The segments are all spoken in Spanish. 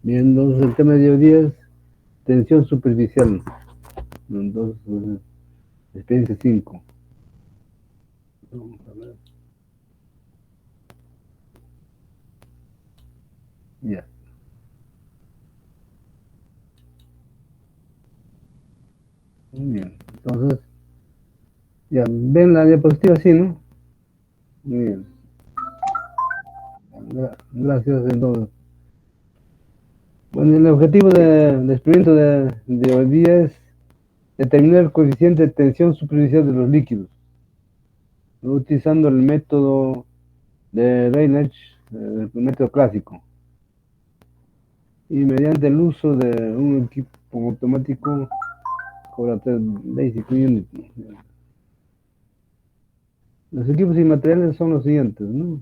Bien, entonces el tema de hoy día es tensión superficial. Entonces, experiencia 5. Vamos a ver. Ya. Muy bien. Entonces, ya, ven la diapositiva así, ¿no? Muy bien. Gracias, entonces. Bueno, el objetivo del experimento de hoy día es determinar el coeficiente de tensión superficial de los líquidos, ¿no? Utilizando el método de Rayleigh, el método clásico, y mediante el uso de un equipo automático Coratel Basic Unity. Los equipos y materiales son los siguientes, ¿no?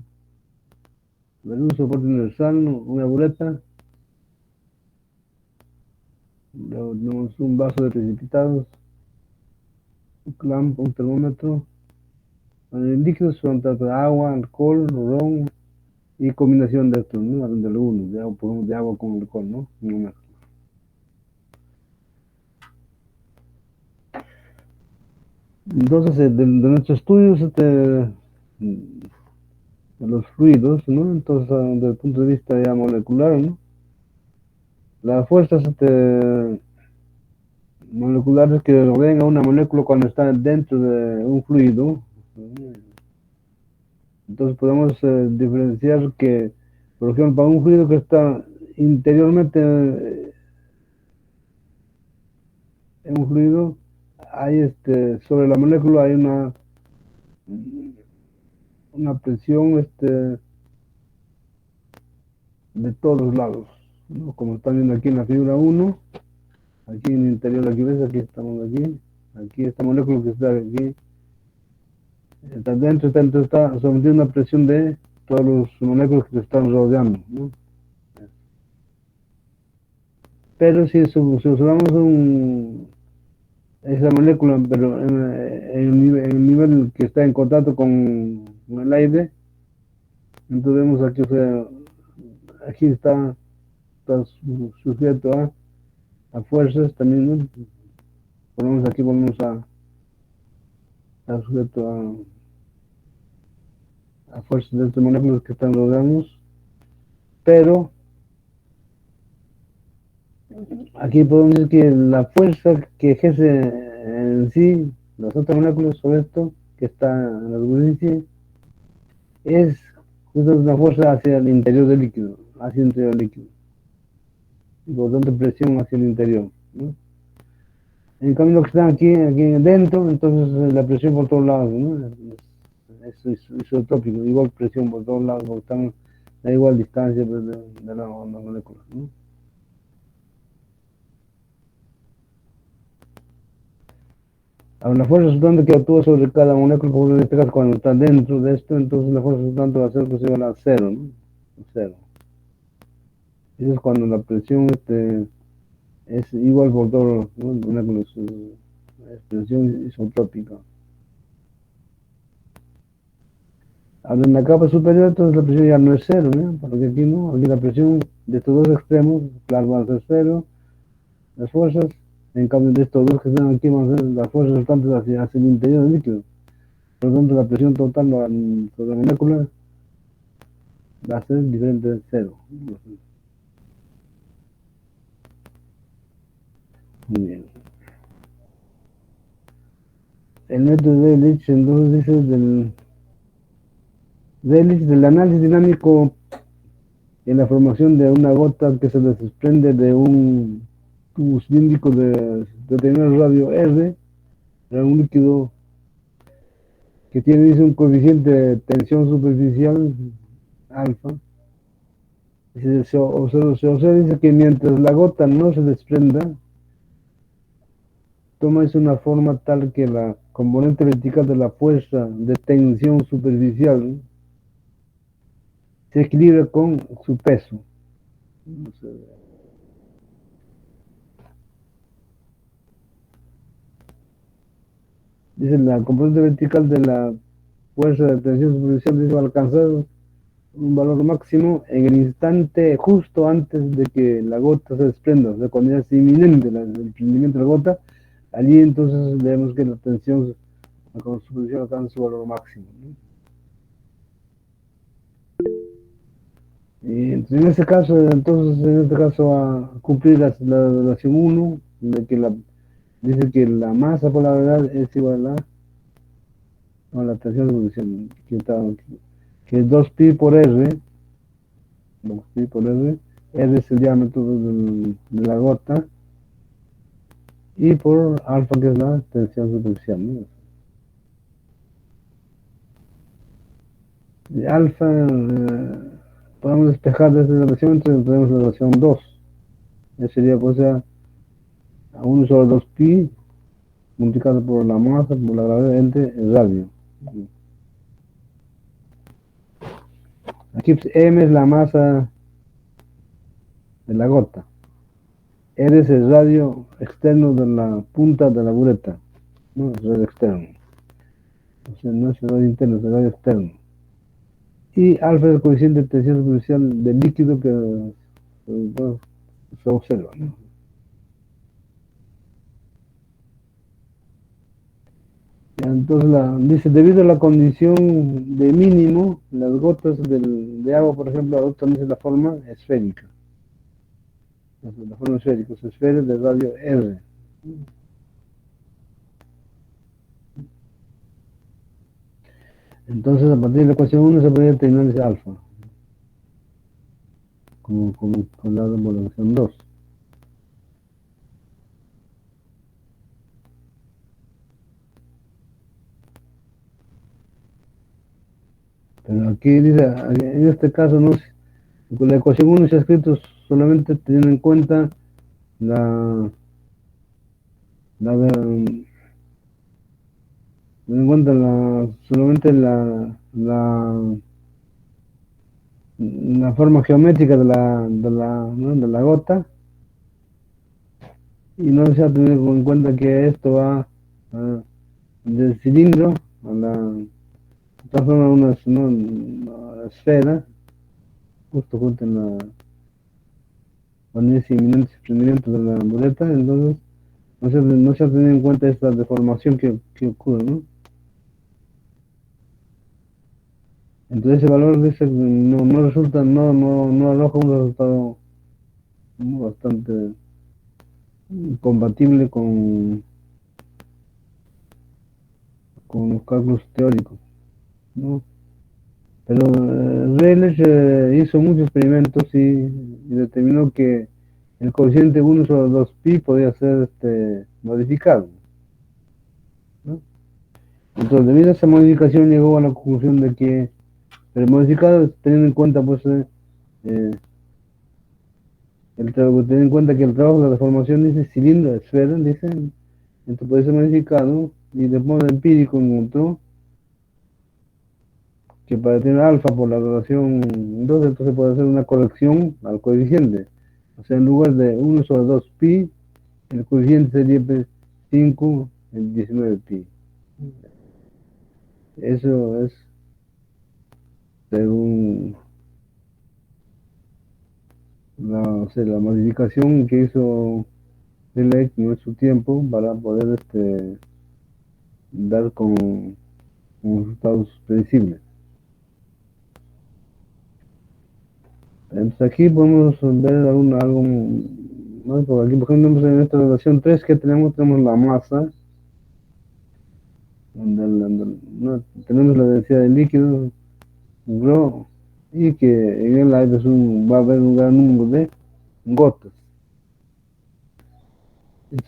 Un soporte universal, ¿no? Una bureta, luego tenemos un vaso de precipitados, un clamp, un termómetro. Líquidos son tanto agua, alcohol, ron y combinación de estos, ¿no? De algunos, de agua, de agua con alcohol, ¿no? Entonces, de nuestros estudios de los fluidos, ¿no? Entonces, desde el punto de vista ya molecular, ¿no? Las fuerzas moleculares que rodean a una molécula cuando está dentro de un fluido. Entonces podemos diferenciar que, por ejemplo, para un fluido que está interiormente en un fluido, hay sobre la molécula hay una presión de todos lados, ¿no? Como están viendo aquí en la figura 1, aquí en el interior, aquí ves, aquí estamos aquí esta molécula que está aquí, está dentro, está sometido a una presión de todos los moléculas que te están rodeando, ¿no? Pero si usamos esa molécula, pero en el nivel que está en contacto con el aire, entonces vemos aquí, o sea, aquí está sujeto a fuerzas también, ¿no? Ponemos aquí, volvemos a sujeto a fuerzas de estas moléculas que están rodeando, pero aquí podemos decir que la fuerza que ejerce en sí las otras moléculas sobre esto, que está en la superficie, es una fuerza hacia el interior del líquido, hacia el interior del líquido, y por tanto presión hacia el interior, ¿no? En cambio, los que están aquí dentro, entonces la presión por todos lados, ¿no? Es isotópico, igual presión por todos lados, porque están a igual distancia pues, de la molécula, ¿no? Ahora, la fuerza resultante que actúa sobre cada molécula, por este caso, cuando está dentro de esto, entonces la fuerza resultante va a ser pues, igual a cero, ¿no? Cero. Eso es cuando la presión es igual por todos los, ¿no? Moléculas, es presión isotrópica. Ahora, en la capa superior, entonces la presión ya no es cero, ¿no? Porque aquí no, aquí la presión de estos dos extremos, claro, van a ser cero, las fuerzas, en cambio de estos dos que están aquí van a ser las fuerzas resultantes hacia el interior del líquido. Por lo tanto, la presión total sobre la molécula va a ser diferente de cero. Muy bien. El método de Delitzsch, entonces, dice del análisis dinámico en la formación de una gota que se desprende de un tubo cilíndrico de determinado radio R, era un líquido que tiene, dice, un coeficiente de tensión superficial alfa. Se observa, dice que mientras la gota no se desprenda, toma una forma tal que la componente vertical de la fuerza de tensión superficial se equilibra con su peso. Dice la componente vertical de la fuerza de tensión superficial, dice, va a alcanzar un valor máximo en el instante justo antes de que la gota se desprenda, o sea, cuando ya es inminente el desprendimiento de la gota, allí entonces vemos que la tensión, la superficial alcanza su valor máximo, ¿no? Y en este caso, entonces, en este caso va a cumplir la relación uno de que dice que la masa por la gravedad es igual a la tensión de superficial, que es 2pi por r, 2pi por r es el diámetro de la gota, y por alfa, que es la tensión superficial, ¿no? Y alfa, podemos despejar de esa relación, entonces tenemos la relación 2. Ya sería, pues, a 1 sobre 2pi multiplicado por la masa, por la gravedad, entre el radio. Aquí, pues, m es la masa de la gota. R es el radio externo de la punta de la bureta, ¿no? Es el radio externo. O sea, no es el radio interno, es el radio externo. Y alfa es el coeficiente de tensión superficial del líquido que bueno, se observa, ¿no? Entonces dice, debido a la condición de mínimo, las gotas de agua, por ejemplo, adoptan la forma esférica. La forma esférica, es esfera de radio R. Entonces, a partir de la ecuación 1 se podría determinar ese alfa, con la ecuación 2. Pero aquí dice, en este caso, no, con la ecuación 1 se ha escrito solamente teniendo en cuenta la, la, teniendo en cuenta solamente la forma geométrica ¿no? de la gota, y no se ha tenido en cuenta que esto va del cilindro a transforma una esfera, justo junto en cuando es inminente desprendimiento de la bureta, entonces no se ha tenido en cuenta esta deformación que ocurre, ¿no? Entonces ese valor dice, no resulta, no arroja un resultado bastante compatible con los cálculos teóricos, ¿no? Pero Rayleigh hizo muchos experimentos y determinó que el coeficiente 1 sobre 2pi podía ser modificado, ¿no? Entonces, debido a esa modificación, llegó a la conclusión de que el modificado, teniendo en cuenta, pues, eh, teniendo en cuenta que el trabajo de la deformación dice cilindro, esfera, dice, entonces puede ser modificado, y de modo empírico encontró que para tener alfa por la relación 2, entonces puede hacer una corrección al coeficiente. O sea, en lugar de 1 sobre 2pi, el coeficiente sería 5 en 19pi. Eso es según o sea, la modificación que hizo Dirac en su tiempo para poder dar con resultados predecibles. Entonces aquí podemos ver algo más, porque aquí, por ejemplo, en esta relación 3 que tenemos la masa, no, tenemos la densidad del líquido, rho, y que en el aire va a haber un gran número de gotas.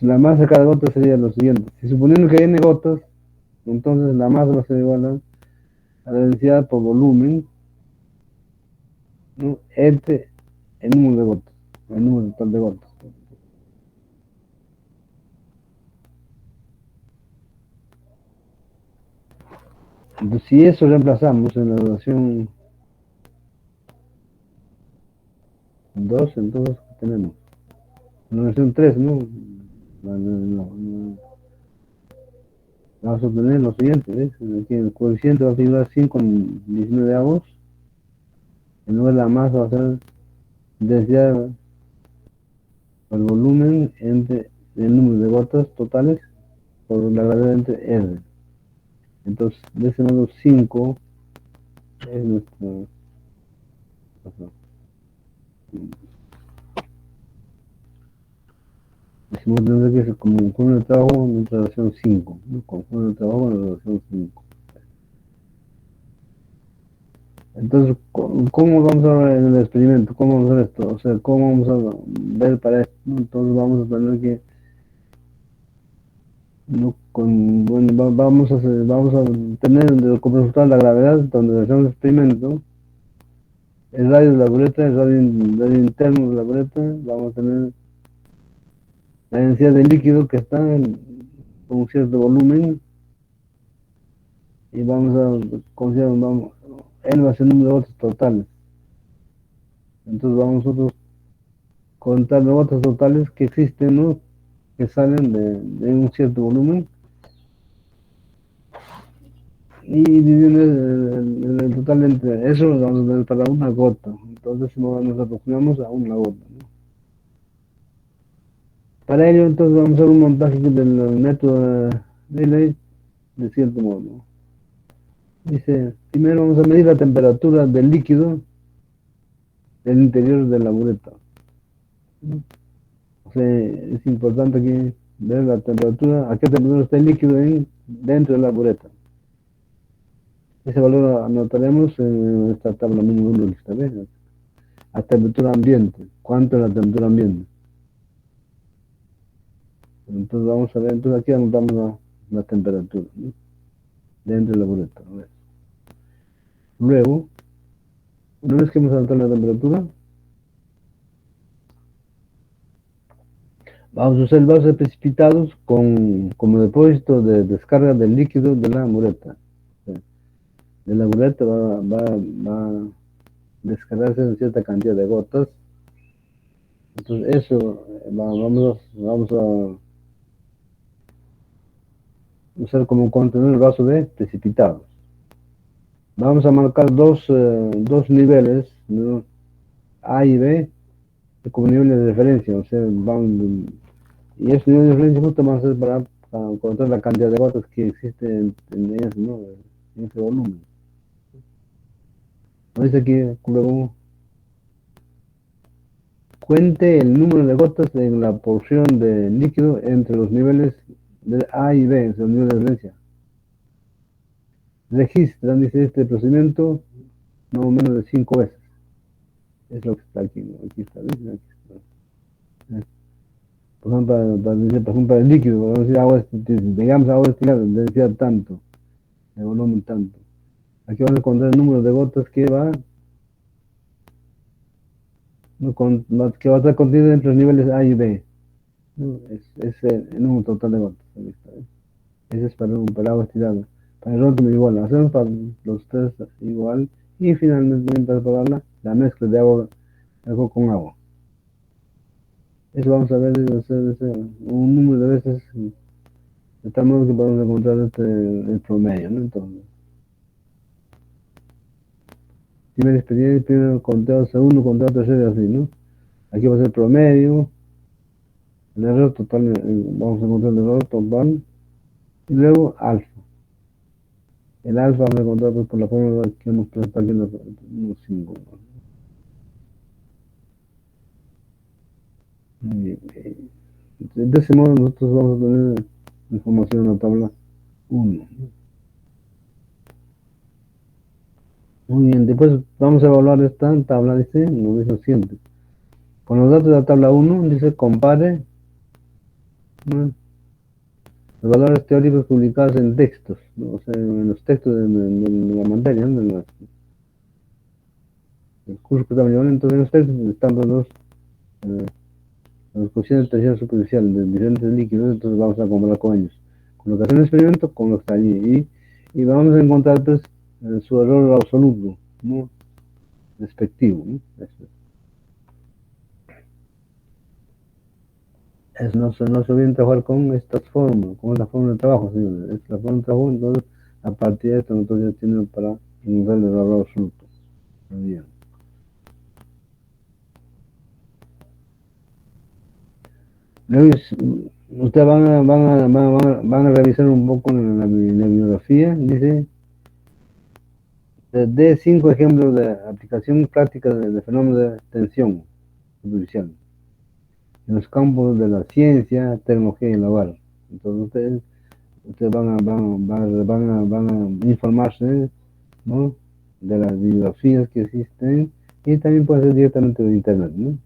La masa de cada gota sería lo siguiente. Si suponiendo que hay n gotas, entonces la masa va a ser igual a la densidad por volumen, ¿no? Entre el número de gotas, el número total de gotas. Entonces, si eso reemplazamos en la relación 2, entonces tenemos en la relación 3, ¿no? Vamos a obtener lo siguiente, ¿ves? Aquí el coeficiente va a figurar 5 con 19 avos, En lugar de la masa va a ser densidad por volumen entre el número de gotas totales por la gravedad entre R. Entonces, de ese modo 5 es nuestro. Decimos tendrá que ser como un conjunto de trabajo en relación 5, ¿no? Conjunto de trabajo en relación 5. Entonces, ¿cómo vamos a ver en el experimento? ¿Cómo vamos a hacer esto? O sea, ¿cómo vamos a ver para esto? Entonces vamos a tener que, ¿no? Bueno, vamos a tener como resultado la gravedad donde hacemos el experimento, el radio de la bureta, el radio interno de la bureta, vamos a tener la densidad de líquido que está con un cierto volumen y vamos a considerar, vamos, N va a ser el número de gotas totales. Entonces vamos nosotros a contar las gotas totales que existen, ¿no? Que salen de un cierto volumen y dividiendo el total entre eso, lo vamos a tener para una gota. Entonces nos aproximamos a una gota, ¿no? Para ello, entonces vamos a hacer un montaje del método de Rayleigh de cierto modo, ¿no? Dice, primero vamos a medir la temperatura del líquido del interior de la bureta, ¿no? O sea, es importante aquí ver la temperatura, a qué temperatura está el líquido dentro de la bureta. Ese valor anotaremos en esta tabla número 1 que está bien. A temperatura ambiente. ¿Cuánto es la temperatura ambiente? Entonces vamos a ver, entonces aquí anotamos la temperatura, ¿no? Dentro de la bureta. Luego, una vez que hemos anotado la temperatura, vamos a usar el vaso de precipitados como depósito de descarga del líquido de la bureta. De la bureta va a descargarse en cierta cantidad de gotas. Entonces eso vamos a usar como contenedor el vaso de precipitados. Vamos a marcar dos niveles, ¿no? A y B, como niveles de referencia, o sea, y esos niveles de referencia justo van a ser para encontrar la cantidad de gotas que existe en ellas, ¿no? En ese volumen. Nos dice aquí, luego, cuente el número de gotas en la porción de líquido entre los niveles de A y B, los niveles de referencia. Registran, dice este procedimiento, no menos de 5 veces. Es lo que está aquí, ¿no? Aquí está, ¿ves? Aquí está. Por ejemplo, por ejemplo, para el líquido, vamos a decir digamos agua destilada, densidad tanto, el volumen tanto. Aquí vamos a encontrar el número de gotas que que va a estar contenido entre los niveles A y B, ¿no? Es el número total de gotas. Ahí está, ¿eh? Ese es para agua destilada. Para el rótulo igual, hacemos para los tres igual y finalmente para probarla, la mezcla de agua con agua. Eso vamos a ver, un número de veces, de tal modo que podemos encontrar el promedio, ¿no? Entonces, primer expediente, primero conteo segundo, conteo tercero y así, ¿no? Aquí va a ser promedio, el error total, vamos a encontrar el error total, y luego alfa. El alfa vamos a encontrar pues, por la fórmula que hemos presentado aquí en los 5. De ese modo nosotros vamos a tener información en la tabla 1. Muy bien, después vamos a evaluar esta tabla, dice, nos dice lo siguiente. Con los datos de la tabla 1, dice compare, ¿no? Los valores teóricos publicados en textos, ¿no? O sea, en los textos de la materia, ¿no? El curso que estamos llevando. Entonces en los textos están las cuestiones de tensión superficial de diferentes líquidos, entonces vamos a comparar con ellos. Con lo que hace el experimento, con lo que está allí. Y vamos a encontrar pues su error absoluto, ¿no? Respectivo, ¿no? No se olviden trabajar con estas formas, con esta forma de trabajo, señores. Es la forma de trabajo, entonces, a partir de esto, nosotros ya tenemos para encontrar el error absoluto. Muy bien. Luego, ustedes van a revisar un poco la bibliografía. Dice, de 5 ejemplos de aplicación práctica de fenómenos de tensión superficial en los campos de la ciencia, tecnología y el hogar. Entonces, ustedes van a informarse, ¿no?, de las bibliografías que existen, y también puede ser directamente de internet, ¿no?,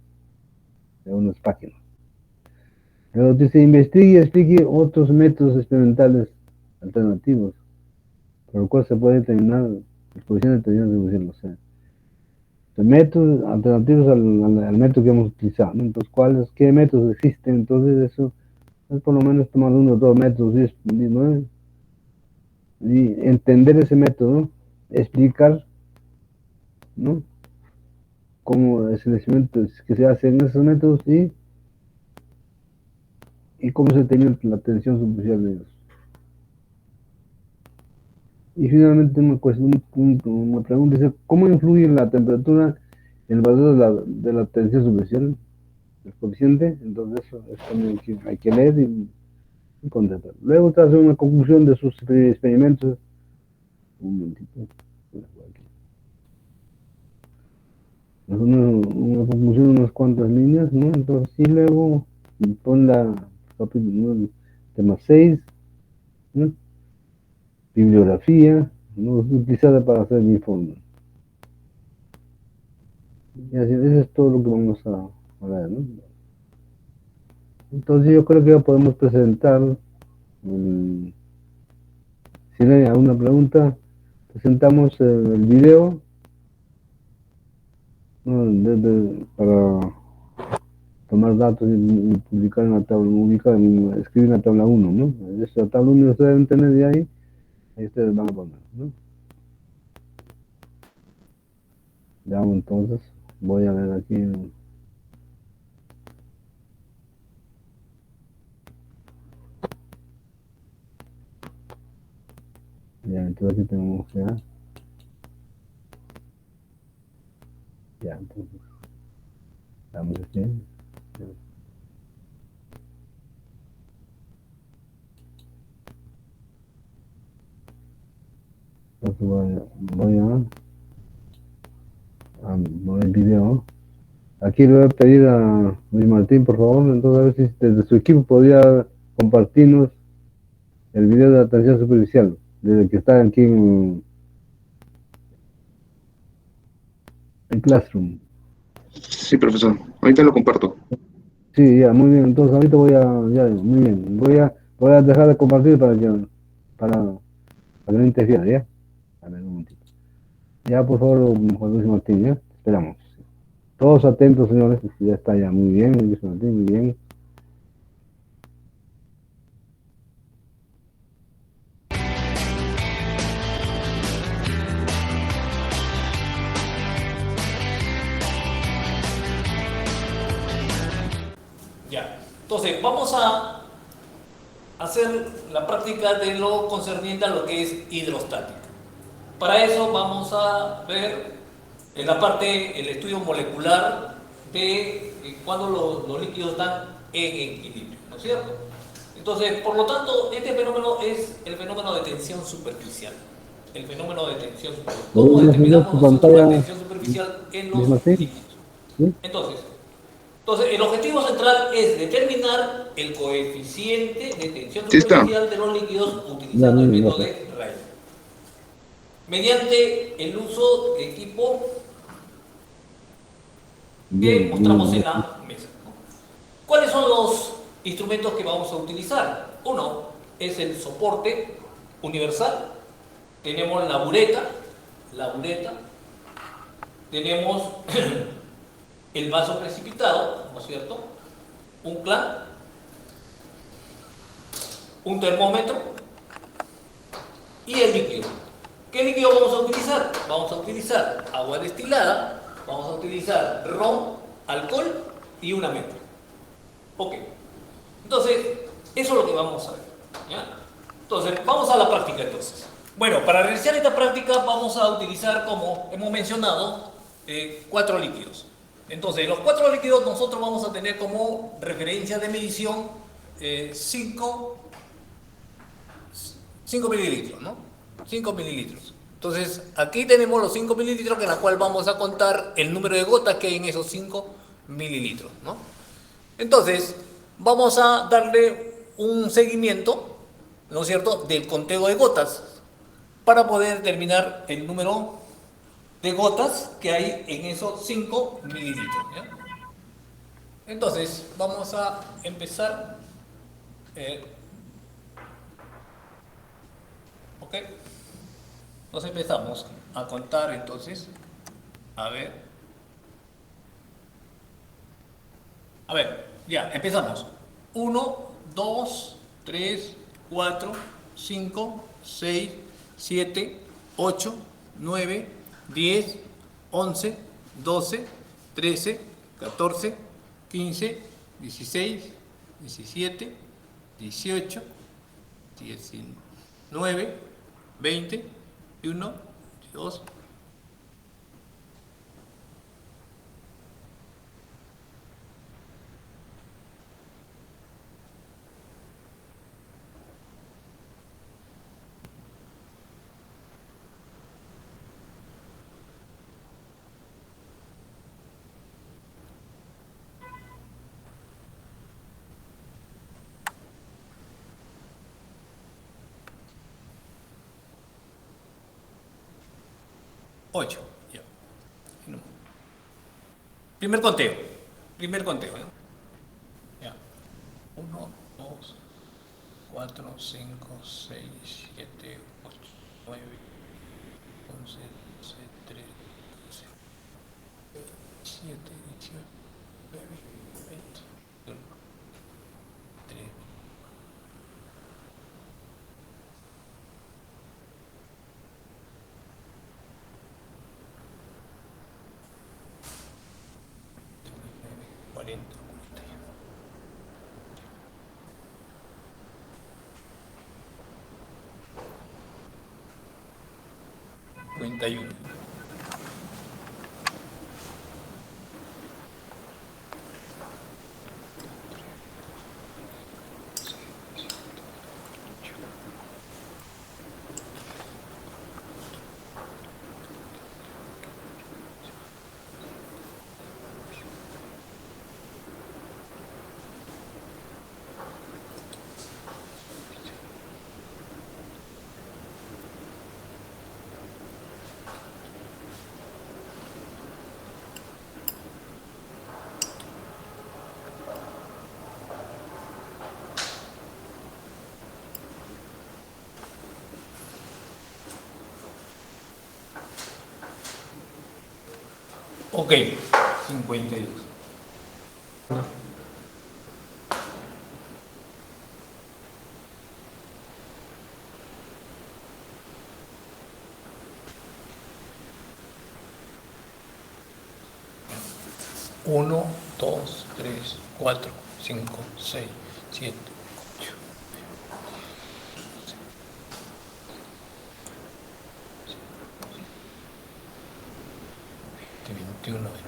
de unas páginas. Luego dice, investigue y explique otros métodos experimentales alternativos, por lo cual se puede determinar el coeficiente de tensión superficial. O sea, de métodos alternativos al método que hemos utilizado, ¿no? Entonces, qué métodos existen? Entonces, eso es por lo menos tomar 1 o 2 métodos, ¿no?, y entender ese método, explicar, ¿no?, cómo es el experimento que se hace en esos métodos, y cómo se tiene la tensión superficial de ellos. Y finalmente una pregunta dice, ¿cómo influye la temperatura en el valor de la tensión superficial, el coeficiente? Entonces eso también hay que leer y contestar. Luego te hace una conclusión de sus experimentos. Un momentito. Una conclusión, unas cuantas líneas, ¿no? Entonces, y luego pon capítulo, ¿no?, tema 6, ¿no?, bibliografía, ¿no?, utilizada para hacer el informe. Y así, eso es todo lo que vamos a ver, ¿no? Entonces yo creo que ya podemos presentar, si no hay alguna pregunta, presentamos el video, ¿no?, para tomar datos y publicar en la tabla, escribir en la tabla 1, ¿no? Esta tabla 1 ustedes deben tener de ahí ustedes van a poner, ¿no? Ya, entonces, voy a ver aquí. Ya, entonces aquí tenemos ya, entonces, damos aquí. Ya. Entonces voy al video. Aquí le voy a pedir a Luis Martín, por favor, entonces a ver si desde su equipo podría compartirnos el video de la tensión superficial, desde que está aquí en Classroom. Sí, profesor. Ahorita lo comparto. Sí, ya, muy bien. Entonces ahorita ya, muy bien. Voy a dejar de compartir para que no interfiera, ¿ya? A ver, un momentito. Ya, por favor, Juan Luis Martín, ¿ya? Esperamos. Todos atentos, señores, ya está ya. Muy bien, Luis Martín, muy bien. Ya, entonces vamos a hacer la práctica de lo concerniente a lo que es hidrostática. Para eso vamos a ver en la parte, el estudio molecular de cuando los líquidos están en equilibrio, ¿no es cierto? Entonces, por lo tanto, este fenómeno es el fenómeno de tensión superficial. El fenómeno de tensión superficial. ¿Cómo determinamos nosotros la tensión superficial en los líquidos? ¿Sí? Entonces, el objetivo central es determinar el coeficiente de tensión superficial de los líquidos utilizando el método de Rayleigh, mediante el uso de equipo que mostramos en la mesa. ¿Cuáles son los instrumentos que vamos a utilizar? Uno es el soporte universal, tenemos la bureta, tenemos el vaso precipitado, ¿no es cierto?, un clan, un termómetro y el líquido. ¿Qué líquido vamos a utilizar? Vamos a utilizar agua destilada, vamos a utilizar ron, alcohol y una mezcla. Ok. Entonces, eso es lo que vamos a ver, ¿ya? Entonces, vamos a la práctica entonces. Bueno, para realizar esta práctica vamos a utilizar, como hemos mencionado, 4 líquidos. Entonces, los 4 líquidos nosotros vamos a tener como referencia de medición 5 mililitros, ¿no? 5 mililitros. Entonces, aquí tenemos los 5 mililitros, en la cual vamos a contar el número de gotas que hay en esos 5 mililitros, ¿no? Entonces, vamos a darle un seguimiento, ¿no es cierto?, del conteo de gotas para poder determinar el número de gotas que hay en esos 5 mililitros, ¿ya? Entonces, vamos a empezar. ¿Ok? Entonces empezamos a contar entonces. A ver. A ver, ya, empezamos. 1, 2, 3, 4, 5, 6, 7, 8, 9, 10, 11, 12, 13, 14, 15, 16, 17, 18, 19, 20, 21, 22. Ocho. Ya. Primer conteo. Primer conteo, ¿no? Ya. 1, 2, 4, 5, 6, 7, 8, 9, 11, 12, 13, 14, 17, 18, 19, 20, 21, 3. Cuarenta y uno. Ok, 52. Uno, dos, tres, cuatro, cinco, seis, siete, ocho, 21, 22.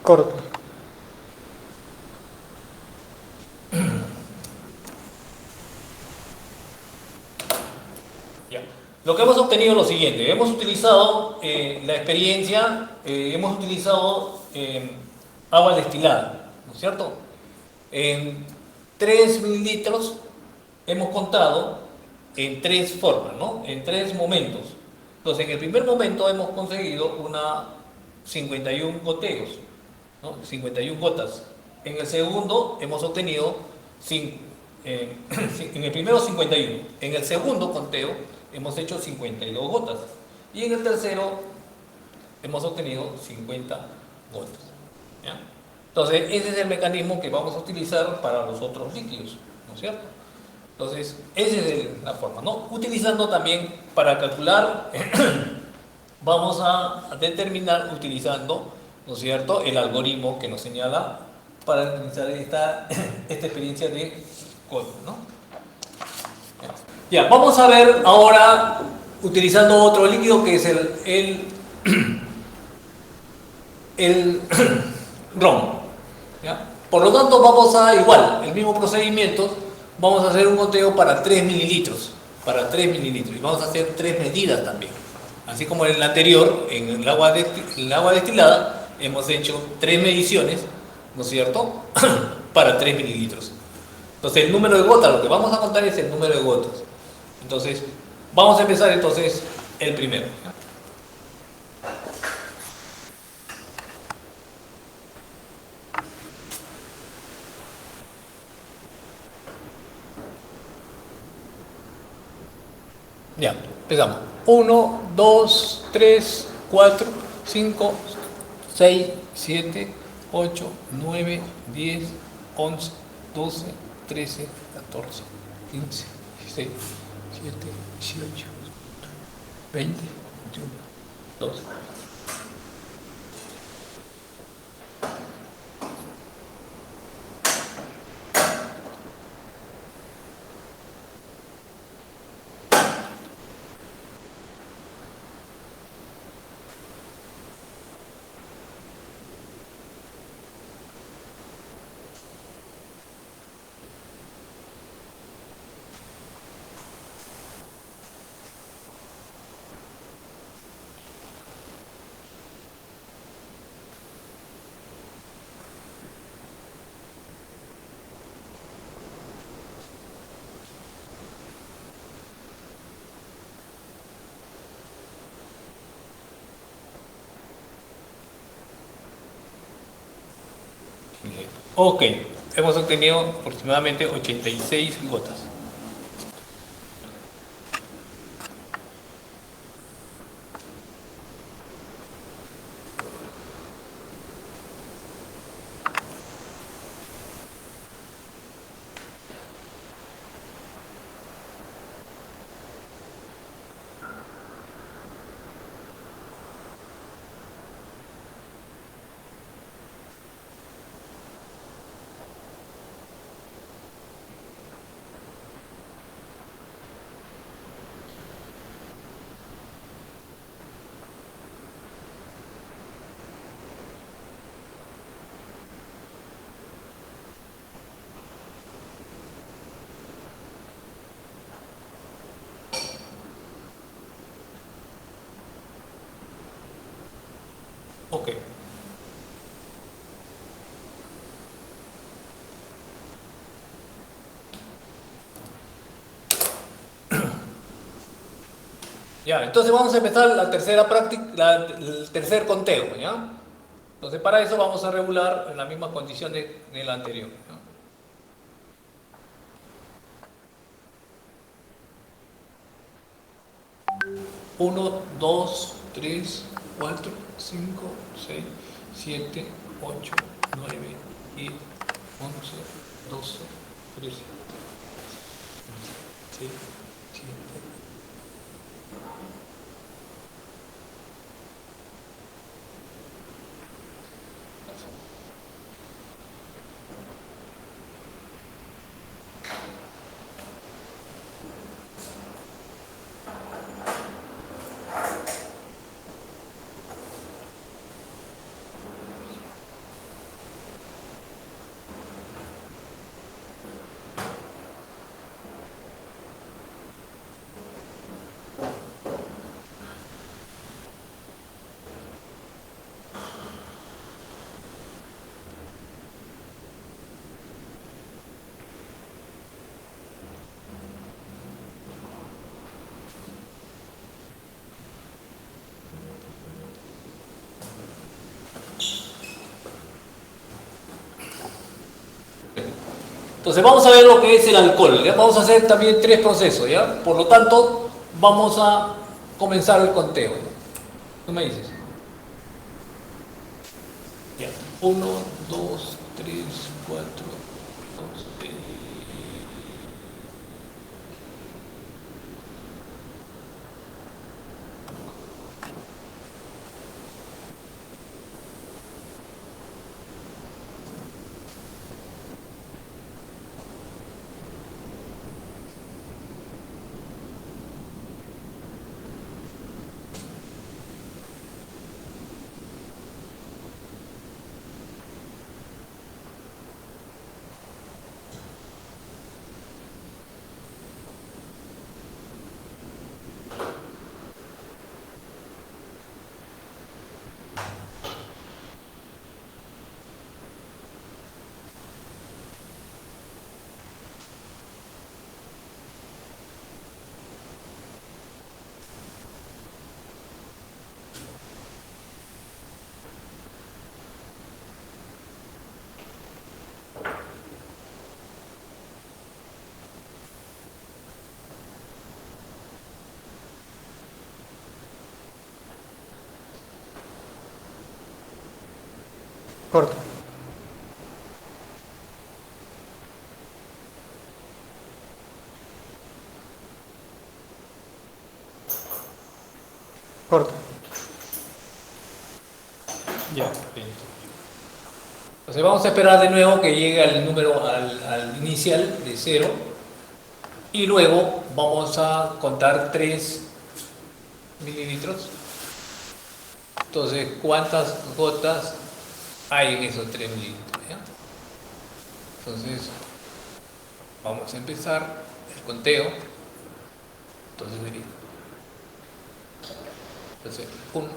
Corto. Ya. Lo que hemos obtenido es lo siguiente. Hemos utilizado la experiencia, hemos utilizado agua destilada, ¿no es cierto? En 3 mililitros hemos contado en 3 formas, ¿no? En 3 momentos. Entonces, en el primer momento hemos conseguido una 51 goteos, ¿no? 51 gotas. En el segundo hemos obtenido, en el primero 51. En el segundo conteo hemos hecho 52 gotas. Y en el tercero hemos obtenido 50 gotas. ¿Ya? Entonces, ese es el mecanismo que vamos a utilizar para los otros líquidos, ¿no es cierto? Entonces, esa es la forma, ¿no? Utilizando también para calcular, vamos a determinar utilizando, ¿no es cierto?, el algoritmo que nos señala para realizar esta experiencia de código, ¿no? Ya, vamos a ver ahora, utilizando otro líquido que es el ROM. ¿Ya? Por lo tanto, vamos a, igual, el mismo procedimiento, vamos a hacer un conteo para 3 mililitros. Para 3 mililitros. Y vamos a hacer 3 medidas también. Así como en el anterior, en el agua destilada, hemos hecho 3 mediciones, ¿no es cierto?, para 3 mililitros. Entonces, el número de gotas, lo que vamos a contar es el número de gotas. Entonces, vamos a empezar entonces el primero. Ya, empezamos. 1, 2, 3, 4, 5, 6, 7, 8, 9, 10, 11, 12, 13, 14, 15, 16, 17, 18, 20, 21, 22. Ok, hemos obtenido aproximadamente 86 gotas. Ok. Ya, entonces vamos a empezar la tercera práctica, el tercer conteo, ¿ya? Entonces para eso vamos a regular en las mismas condiciones del anterior, ¿ya? 1, 2, 3, 4, 5, 6, 7, 8, 9, 10, 11, 12, 13, 6, 7. Entonces vamos a ver lo que es el alcohol, ¿ya? Vamos a hacer también 3 procesos, ¿ya? Por lo tanto, vamos a comenzar el conteo. ¿Qué me dices? Ya. 1, 2, 3, 4, 2, 3. Corto. Corto. Ya, bien. Entonces vamos a esperar de nuevo que llegue al número, al inicial de 0 y luego vamos a contar 3 mililitros. Entonces, ¿cuántas gotas hay en esos 3 mililitros? ¿Ya? Entonces, vamos a empezar el conteo. Entonces, sería. Entonces, 1,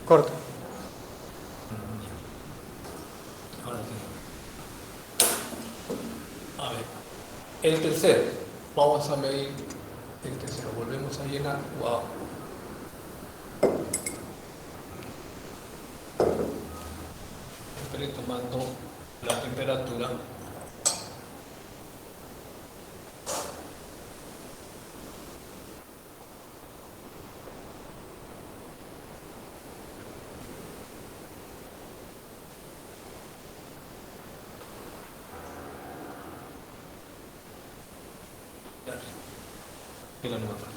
Corto. ahora sí. A ver, el tercero, vamos a medir el tercero, volvemos a llenar. Wow. Estoy tomando la temperatura. Y la nueva parte.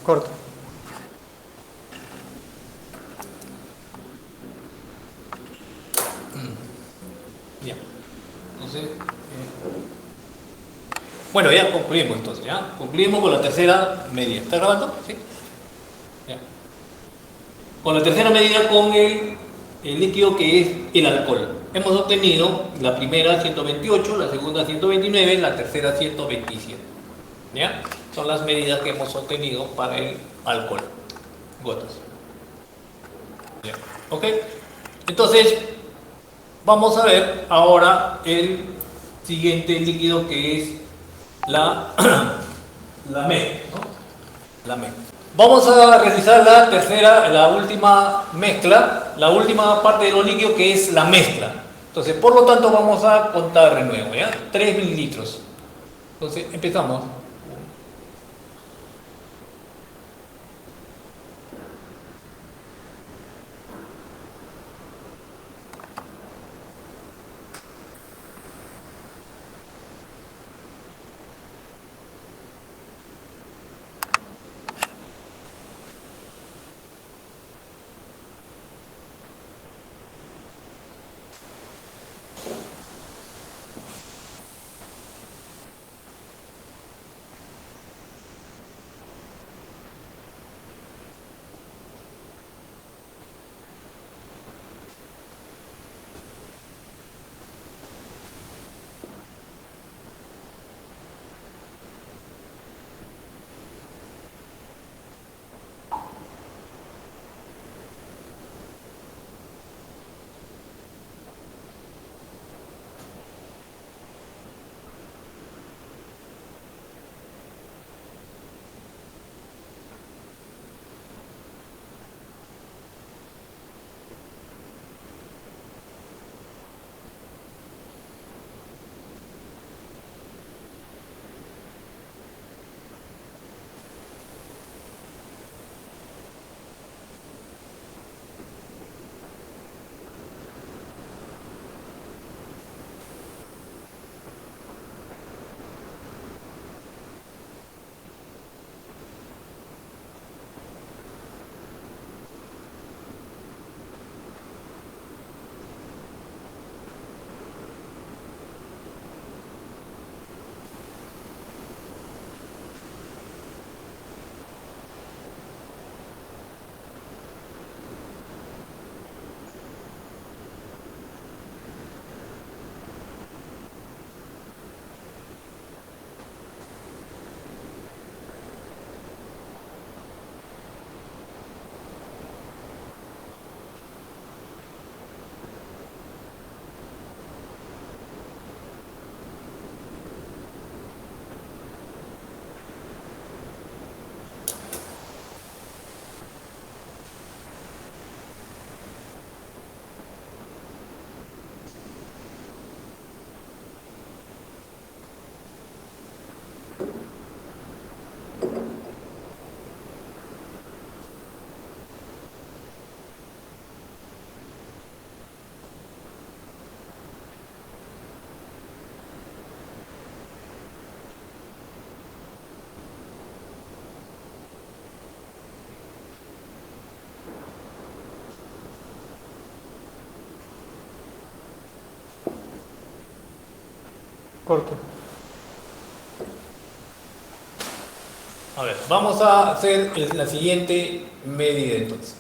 Corto. Ya. Entonces, bueno, ya concluimos entonces, ¿ya? Concluimos con la tercera medida. ¿Está grabando? Sí. Ya. Con la tercera medida con el líquido que es el alcohol. Hemos obtenido la primera 128, la segunda 129, la tercera 127. ¿Ya? Son las medidas que hemos obtenido para el alcohol. Gotas. ¿Ya? ¿Ok? Entonces, vamos a ver ahora el siguiente líquido que es la, la mezcla, ¿no? La mezcla. Vamos a realizar la última mezcla, la última parte de los líquidos que es la mezcla. Entonces, por lo tanto, vamos a contar de nuevo, ¿ya? 3 mililitros. Entonces, empezamos. Corto. A ver, vamos a hacer la siguiente medida entonces.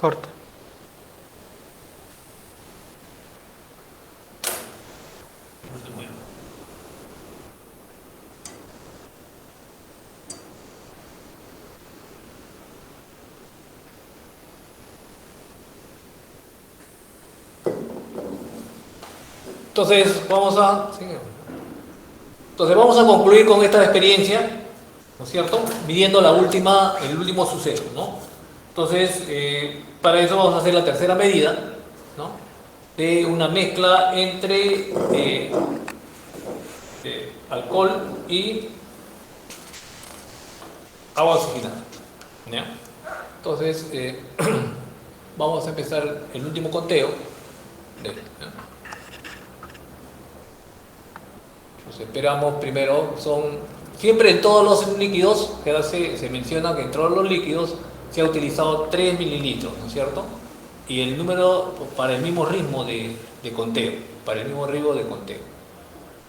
Corta. Entonces vamos a concluir con esta experiencia, ¿no es cierto? Midiendo el último suceso, ¿no? Entonces, para eso vamos a hacer la tercera medida, ¿no? De una mezcla entre alcohol y agua oxigenada, ¿ya? Entonces, vamos a empezar el último conteo. ¿Ya? Pues esperamos primero, siempre en todos los líquidos, se menciona que en todos los líquidos se ha utilizado 3 mililitros, ¿no es cierto? Y el número para el mismo ritmo de conteo,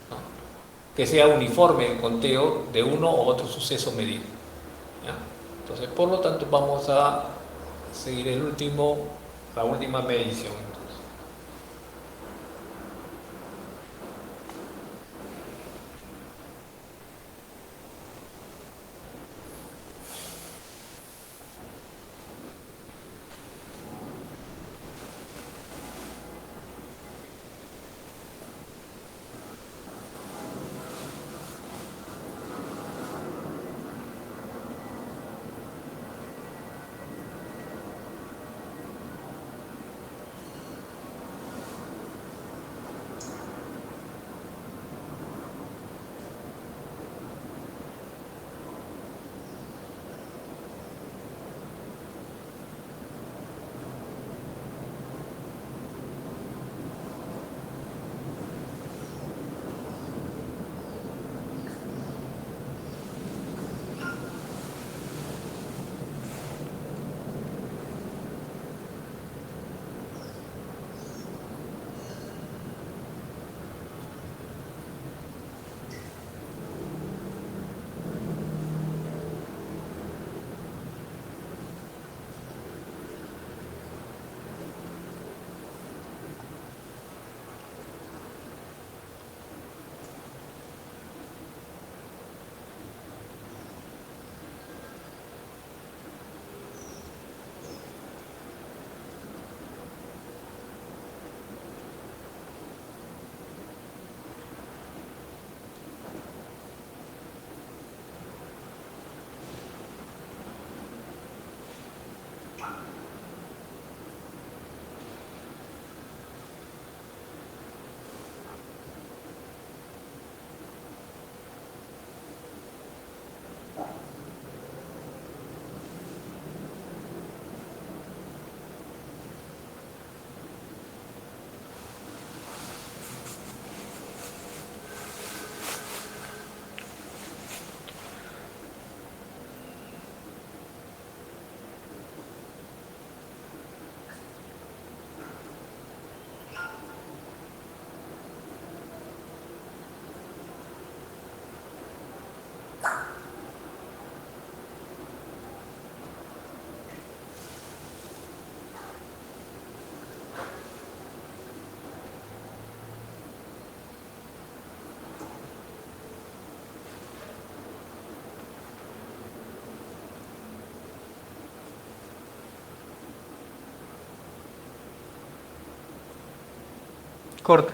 ¿no? Que sea uniforme el conteo de uno u otro suceso medido, ¿ya? Entonces, por lo tanto, vamos a seguir la última medición. Corta.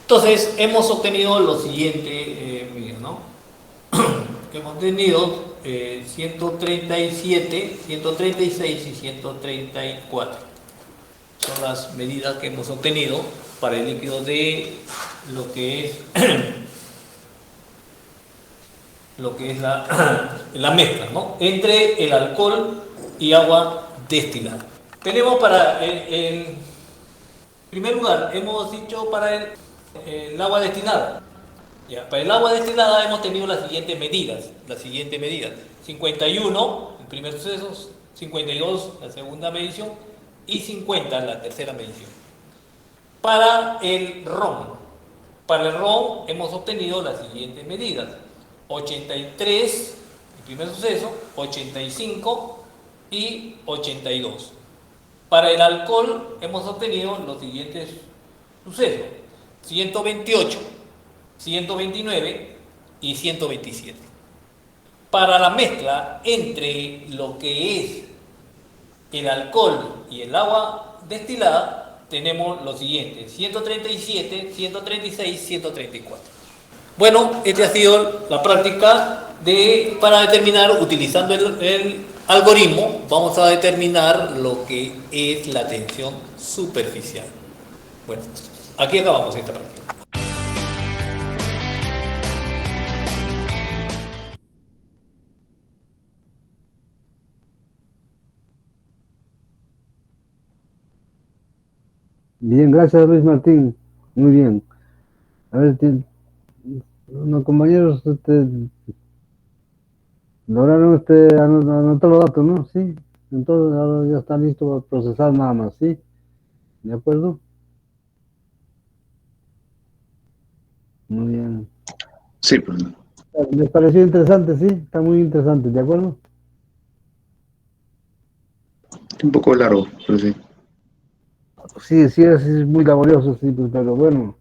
Entonces, hemos obtenido lo siguiente, ¿no? Que hemos tenido 137, 136 y 134. Son las medidas que hemos obtenido para el líquido de lo que es la mezcla, ¿no? Entre el alcohol y agua destilada. Tenemos en primer lugar, hemos dicho para el agua destilada. Ya, para el agua destilada hemos tenido las siguientes medidas. 51, el primer suceso, 52, la segunda medición, y 50, la tercera medición. Para el ROM hemos obtenido las siguientes medidas: 83, el primer suceso, 85 y 82. Para el alcohol hemos obtenido los siguientes sucesos: 128, 129 y 127. Para la mezcla entre lo que es el alcohol y el agua destilada, tenemos los siguientes: 137, 136, 134. Bueno, esta ha sido la práctica para determinar, utilizando el algoritmo, vamos a determinar lo que es la tensión superficial. Bueno, aquí acabamos esta práctica. Bien, gracias Luis Martín. Muy bien. A ver, los compañeros lograron anotar los datos, ¿no? Sí. Entonces ahora ya está listo para procesar nada más, ¿sí? ¿De acuerdo? Muy bien. Sí, profesor. ¿Les pareció interesante? Sí, está muy interesante, ¿de acuerdo? Un poco largo, pero sí. Sí, sí, es muy laborioso, sí, pues, pero bueno,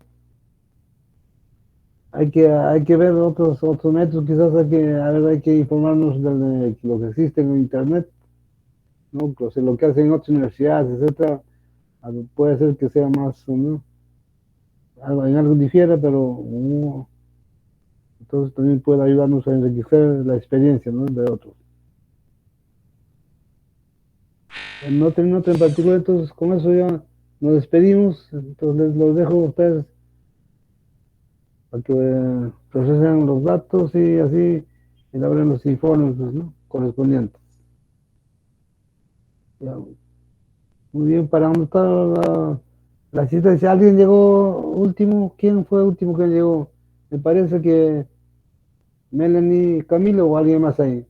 hay que ver otros métodos, quizás hay que informarnos de lo que existe en Internet, ¿no? Pues, lo que hacen otras universidades, etcétera, puede ser que sea más, ¿no? En algo difiere, pero entonces también puede ayudarnos a enriquecer la experiencia, ¿no? De otros. Nota en particular, entonces con eso ya nos despedimos, entonces los dejo a ustedes para que procesen los datos y así elaboren los informes, pues, ¿no? Correspondientes. Ya, muy bien, para anotar la asistencia. ¿Alguien llegó último? ¿Quién fue último que llegó? Me parece que Melanie Camilo o alguien más ahí,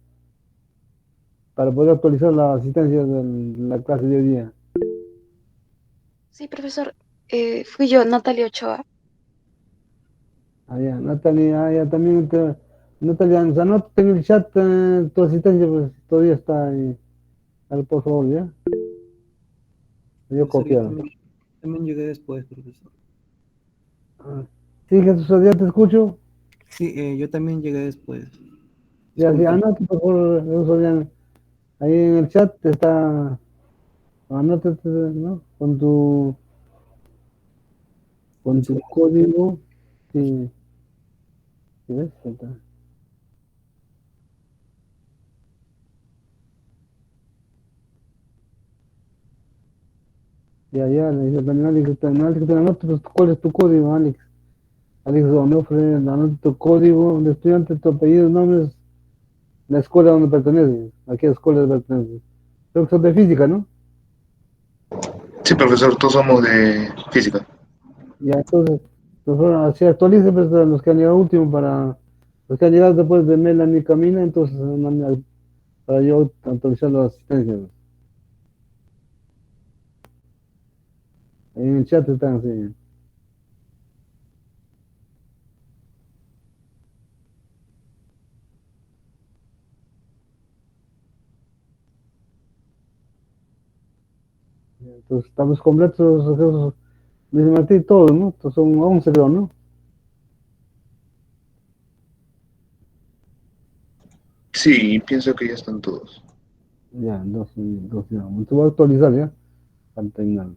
para poder actualizar la asistencia de la clase de hoy día. Sí, profesor. Fui yo, Natalia Ochoa. Allá, Natalia, ya también Natalia, nos anota en el chat tu asistencia, pues todavía está ahí. A ver, por favor, ya. Yo Profesor, yo copiado. también llegué después, profesor. Ah, sí, Jesús, ya te escucho. Sí, yo también llegué después. Ya, sí, Disculpen. anota, por favor, Jesús, ya. Ahí en el chat está, anótate, ¿no? Con tu código. Sí, ¿sí ves? Ahí está. Ya, le dice también Alex, te anota, pues, ¿cuál es tu código, Alex? Alex Donofre, anota tu código de estudiante, tu apellido, nombres, la escuela donde perteneces, a qué escuela perteneces. Creo que son de física, ¿no? Sí, profesor, todos somos de física. Ya, entonces, así actualice pues, a los que han llegado último los que han llegado después de Melanie Camina, entonces para yo actualizar las asistencias. Ahí en el chat están así. Entonces estamos completos, Luis Martín, todos, ¿no? Entonces son 11 creo, ¿no? Sí, pienso que ya están todos. Ya, dos ya. Entonces voy a actualizar ya, para terminar.